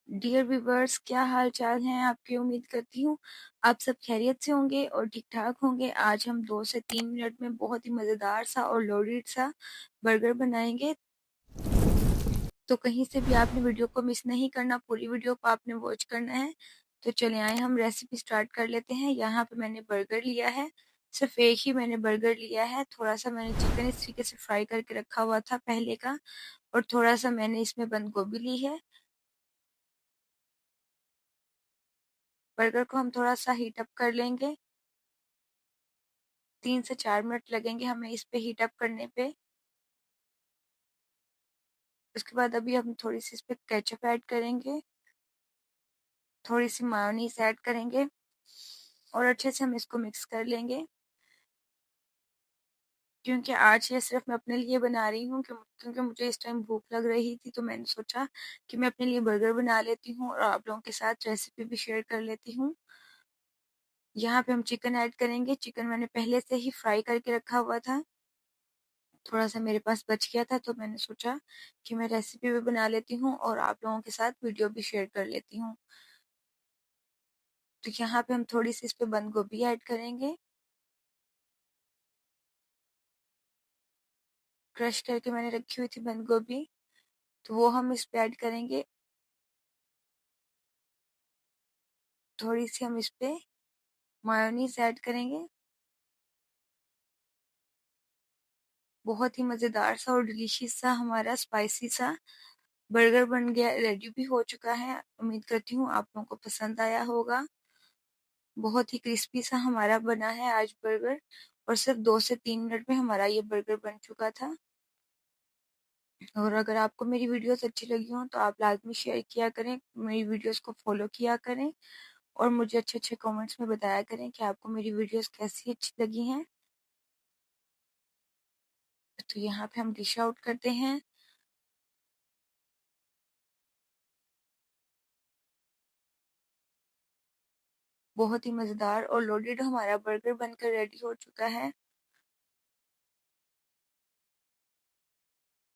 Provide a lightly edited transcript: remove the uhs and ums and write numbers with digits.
Dear viewers, क्या हाल चाल हैं आपके। उम्मीद करती हूँ आप सब खैरियत से होंगे और ठीक ठाक होंगे। आज हम 2 से 3 मिनट में बहुत ही मज़ेदार सा और लोडेड सा बर्गर बनाएंगे। तो कहीं से भी आपने वीडियो को मिस नहीं करना, पूरी वीडियो को आपने वॉच करना है। तो चले आए हम रेसिपी स्टार्ट कर लेते हैं। यहाँ पे मैंने बर्गर लिया है, सिर्फ एक ही मैंने बर्गर लिया है। थोड़ा सा मैंने चिकन इस तरीके से फ्राई करके रखा हुआ था पहले का, और थोड़ा सा मैंने इसमें बंद गोभी ली है। बर्गर को हम थोड़ा सा हीट अप कर लेंगे। 3 से 4 मिनट लगेंगे हमें इस पे हीट अप करने पे। उसके बाद अभी हम थोड़ी सी इस पे केचप ऐड करेंगे, थोड़ी सी मायोनीज ऐड करेंगे और अच्छे से हम इसको मिक्स कर लेंगे। क्योंकि आज ये सिर्फ मैं अपने लिए बना रही हूँ, क्योंकि मुझे इस टाइम भूख लग रही थी, तो मैंने सोचा कि मैं अपने लिए बर्गर बना लेती हूँ और आप लोगों के साथ रेसिपी भी शेयर कर लेती हूँ। यहाँ पे हम चिकन ऐड करेंगे। चिकन मैंने पहले से ही फ्राई करके रखा हुआ था, थोड़ा सा मेरे पास बच गया था, तो मैंने सोचा कि मैं रेसिपी भी बना लेती हूँ और आप लोगों के साथ वीडियो भी शेयर कर लेती हूँ। तो यहाँ पे हम थोड़ी सी इस पे बंद गोभी ऐड करेंगे, क्रश करके मैंने रखी हुई थी बंद गोभी, तो वो हम इस पे ऐड करेंगे। थोड़ी सी हम इस पे मायोनीज ऐड करेंगे। बहुत ही मज़ेदार सा और डिलीशियस सा हमारा स्पाइसी सा बर्गर बन गया, रेडी भी हो चुका है। उम्मीद करती हूँ आप लोगों को पसंद आया होगा। बहुत ही क्रिस्पी सा हमारा बना है आज बर्गर, और सिर्फ 2 से 3 मिनट में हमारा ये बर्गर बन चुका था। और अगर आपको मेरी वीडियोस अच्छी लगी हो तो आप लाजमी शेयर किया करें, मेरी वीडियोस को फॉलो किया करें और मुझे अच्छे अच्छे कमेंट्स में बताया करें कि आपको मेरी वीडियोस कैसी अच्छी लगी हैं। तो यहाँ पे हम डिश आउट करते हैं। बहुत ही मज़ेदार और लोडेड हमारा बर्गर बनकर रेडी हो चुका है।